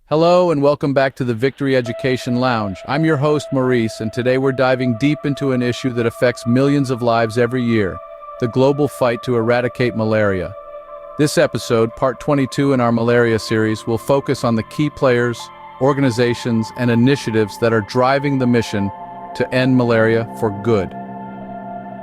Hello and welcome back to the Victory Education Lounge. I'm your host, Maurice, and today we're diving deep into an issue that affects millions of lives every year, the global fight to eradicate malaria. This episode, part 22 in our malaria series, will focus on the key players, organizations, and initiatives that are driving the mission to end malaria for good.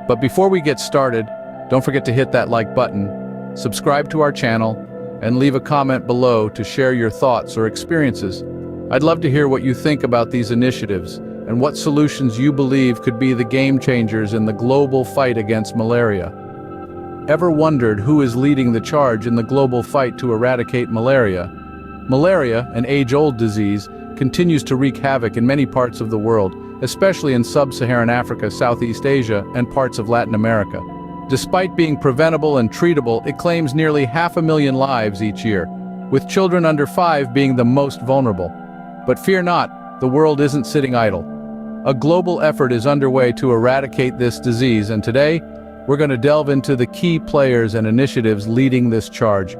But before we get started, don't forget to hit that like button, subscribe to our channel, and leave a comment below to share your thoughts or experiences. I'd love to hear what you think about these initiatives and what solutions you believe could be the game changers in the global fight against malaria. Ever wondered who is leading the charge in the global fight to eradicate malaria? Malaria, an age-old disease, continues to wreak havoc in many parts of the world, especially in sub-Saharan Africa, Southeast Asia, and parts of Latin America. Despite being preventable and treatable, it claims nearly 500,000 lives each year, with children under 5 being the most vulnerable. But fear not, the world isn't sitting idle. A global effort is underway to eradicate this disease, and today, we're going to delve into the key players and initiatives leading this charge.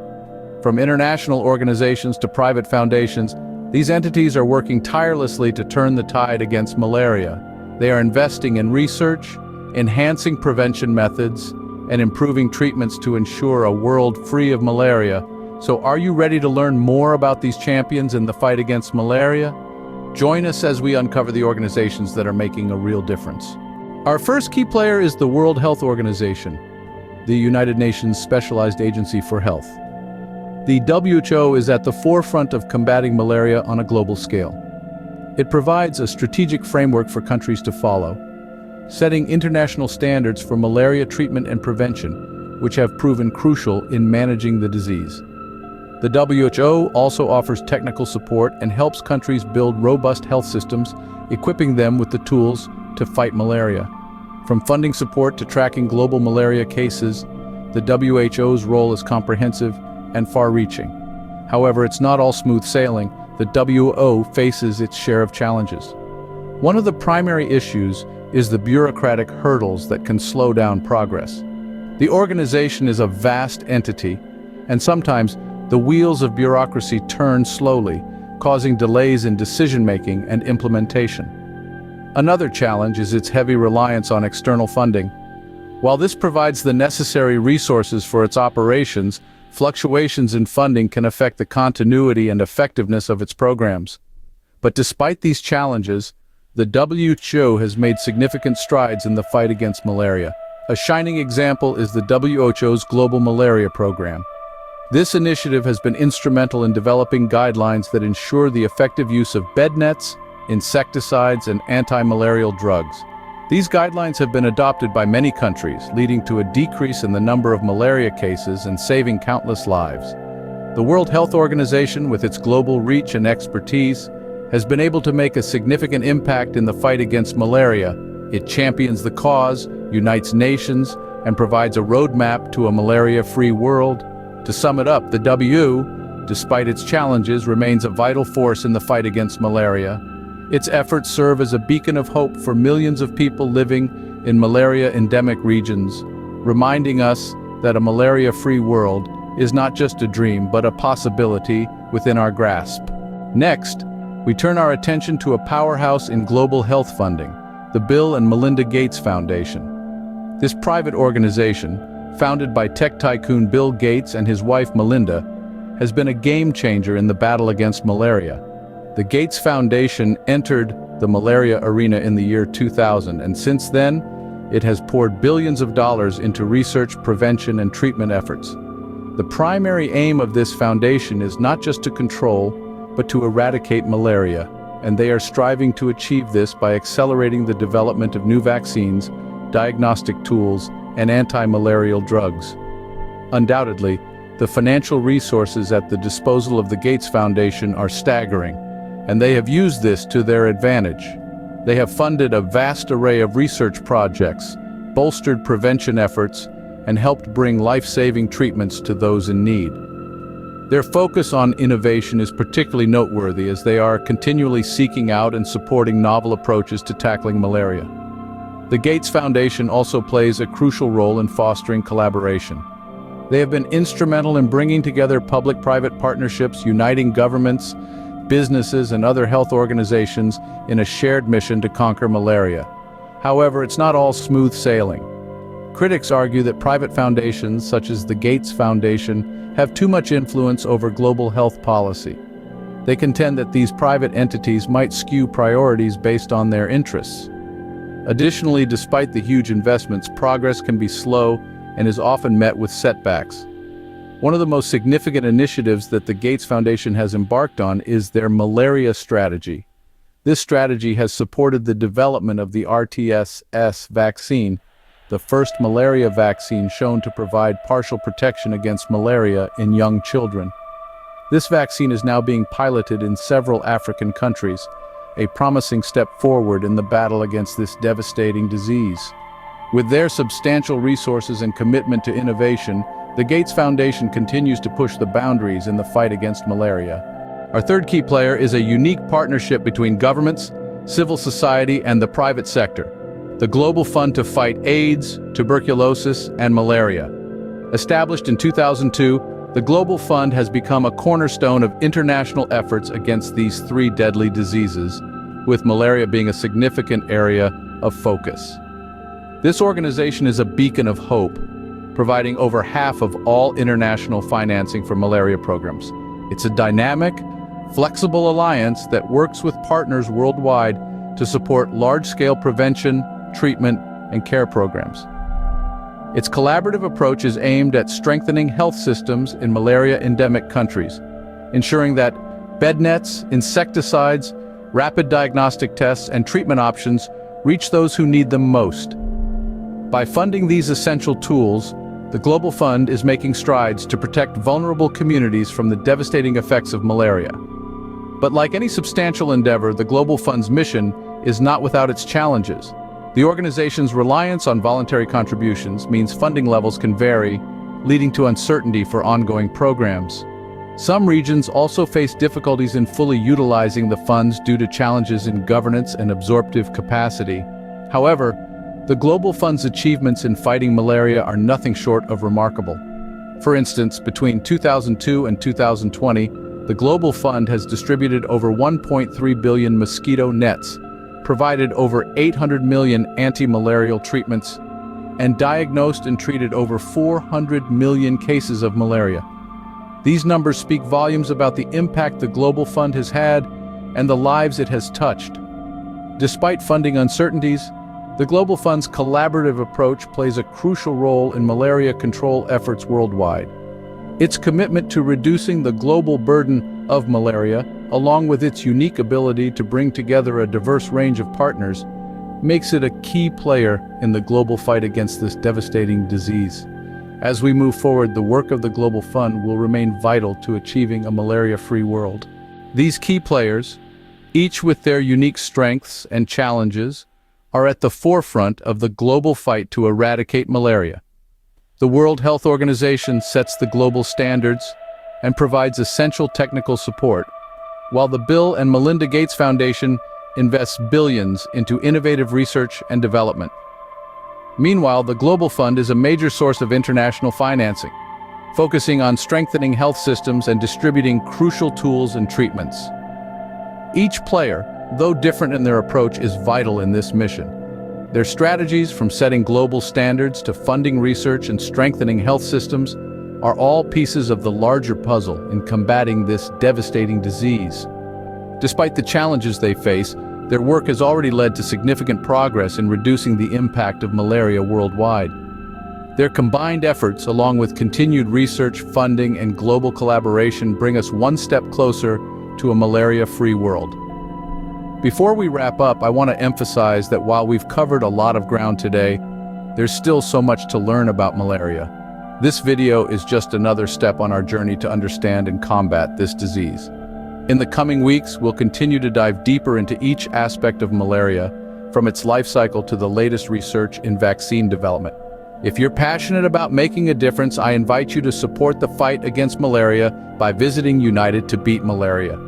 From international organizations to private foundations, these entities are working tirelessly to turn the tide against malaria. They are investing in research, enhancing prevention methods, and improving treatments to ensure a world free of malaria. So are you ready to learn more about these champions in the fight against malaria? Join us as we uncover the organizations that are making a real difference. Our first key player is the World Health Organization, the United Nations Specialized Agency for Health. The WHO is at the forefront of combating malaria on a global scale. It provides a strategic framework for countries to follow, setting international standards for malaria treatment and prevention, which have proven crucial in managing the disease. The WHO also offers technical support and helps countries build robust health systems, equipping them with the tools to fight malaria. From funding support to tracking global malaria cases, the WHO's role is comprehensive and far-reaching. However, it's not all smooth sailing. The WHO faces its share of challenges. One of the primary issues is the bureaucratic hurdles that can slow down progress. The organization is a vast entity, and sometimes the wheels of bureaucracy turn slowly, causing delays in decision-making and implementation. Another challenge is its heavy reliance on external funding. While this provides the necessary resources for its operations, fluctuations in funding can affect the continuity and effectiveness of its programs. But despite these challenges, the WHO has made significant strides in the fight against malaria. A shining example is the WHO's Global Malaria Program. This initiative has been instrumental in developing guidelines that ensure the effective use of bed nets, insecticides, and anti-malarial drugs. These guidelines have been adopted by many countries, leading to a decrease in the number of malaria cases and saving countless lives. The World Health Organization, with its global reach and expertise, has been able to make a significant impact in the fight against malaria. It champions the cause, unites nations, and provides a roadmap to a malaria-free world. To sum it up, the W, despite its challenges, remains a vital force in the fight against malaria. Its efforts serve as a beacon of hope for millions of people living in malaria-endemic regions, reminding us that a malaria-free world is not just a dream, but a possibility within our grasp. Next, we turn our attention to a powerhouse in global health funding, the Bill and Melinda Gates Foundation. This private organization, founded by tech tycoon Bill Gates and his wife Melinda, has been a game-changer in the battle against malaria. The Gates Foundation entered the malaria arena in the year 2000, and since then, it has poured billions of dollars into research, prevention, and treatment efforts. The primary aim of this foundation is not just to control, but to eradicate malaria, and they are striving to achieve this by accelerating the development of new vaccines, diagnostic tools, and anti-malarial drugs. Undoubtedly, the financial resources at the disposal of the Gates Foundation are staggering, and they have used this to their advantage. They have funded a vast array of research projects, bolstered prevention efforts, and helped bring life-saving treatments to those in need. Their focus on innovation is particularly noteworthy as they are continually seeking out and supporting novel approaches to tackling malaria. The Gates Foundation also plays a crucial role in fostering collaboration. They have been instrumental in bringing together public-private partnerships, uniting governments, businesses, and other health organizations in a shared mission to conquer malaria. However, it's not all smooth sailing. Critics argue that private foundations, such as the Gates Foundation, have too much influence over global health policy. They contend that these private entities might skew priorities based on their interests. Additionally, despite the huge investments, progress can be slow and is often met with setbacks. One of the most significant initiatives that the Gates Foundation has embarked on is their malaria strategy. This strategy has supported the development of the RTS vaccine, the first malaria vaccine shown to provide partial protection against malaria in young children. This vaccine is now being piloted in several African countries, a promising step forward in the battle against this devastating disease. With their substantial resources and commitment to innovation, the Gates Foundation continues to push the boundaries in the fight against malaria. Our third key player is a unique partnership between governments, civil society, and the private sector, the Global Fund to Fight AIDS, Tuberculosis, and Malaria. Established in 2002, the Global Fund has become a cornerstone of international efforts against these three deadly diseases, with malaria being a significant area of focus. This organization is a beacon of hope, providing over half of all international financing for malaria programs. It's a dynamic, flexible alliance that works with partners worldwide to support large-scale prevention, treatment, and care programs. Its collaborative approach is aimed at strengthening health systems in malaria-endemic countries, ensuring that bed nets, insecticides, rapid diagnostic tests, and treatment options reach those who need them most. By funding these essential tools, the Global Fund is making strides to protect vulnerable communities from the devastating effects of malaria. But like any substantial endeavor, the Global Fund's mission is not without its challenges. The organization's reliance on voluntary contributions means funding levels can vary, leading to uncertainty for ongoing programs. Some regions also face difficulties in fully utilizing the funds due to challenges in governance and absorptive capacity. However, the Global Fund's achievements in fighting malaria are nothing short of remarkable. For instance, between 2002 and 2020, the Global Fund has distributed over 1.3 billion mosquito nets, provided over 800 million anti-malarial treatments, and diagnosed and treated over 400 million cases of malaria. These numbers speak volumes about the impact the Global Fund has had and the lives it has touched. Despite funding uncertainties, the Global Fund's collaborative approach plays a crucial role in malaria control efforts worldwide. Its commitment to reducing the global burden of malaria, along with its unique ability to bring together a diverse range of partners, makes it a key player in the global fight against this devastating disease. As we move forward, the work of the Global Fund will remain vital to achieving a malaria-free world. These key players, each with their unique strengths and challenges, are at the forefront of the global fight to eradicate malaria. The World Health Organization sets the global standards and provides essential technical support, while the Bill and Melinda Gates Foundation invests billions into innovative research and development. Meanwhile, the Global Fund is a major source of international financing, focusing on strengthening health systems and distributing crucial tools and treatments. Each player, though different in their approach, is vital in this mission. Their strategies, from setting global standards to funding research and strengthening health systems, are all pieces of the larger puzzle in combating this devastating disease. Despite the challenges they face, their work has already led to significant progress in reducing the impact of malaria worldwide. Their combined efforts, along with continued research, funding, and global collaboration, bring us one step closer to a malaria-free world. Before we wrap up, I want to emphasize that while we've covered a lot of ground today, there's still so much to learn about malaria. This video is just another step on our journey to understand and combat this disease. In the coming weeks, we'll continue to dive deeper into each aspect of malaria, from its life cycle to the latest research in vaccine development. If you're passionate about making a difference, I invite you to support the fight against malaria by visiting United to Beat Malaria.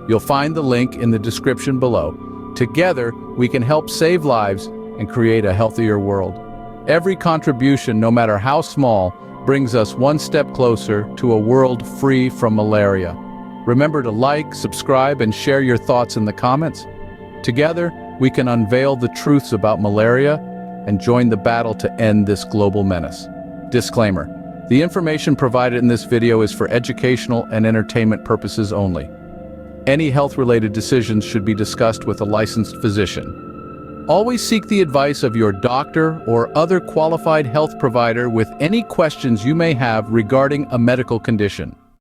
You'll find the link in the description below. Together, we can help save lives and create a healthier world. Every contribution, no matter how small, brings us one step closer to a world free from malaria. Remember to like, subscribe, and share your thoughts in the comments. Together, we can unveil the truths about malaria and join the battle to end this global menace. Disclaimer: the information provided in this video is for educational and entertainment purposes only. Any health-related decisions should be discussed with a licensed physician. Always seek the advice of your doctor or other qualified health provider with any questions you may have regarding a medical condition.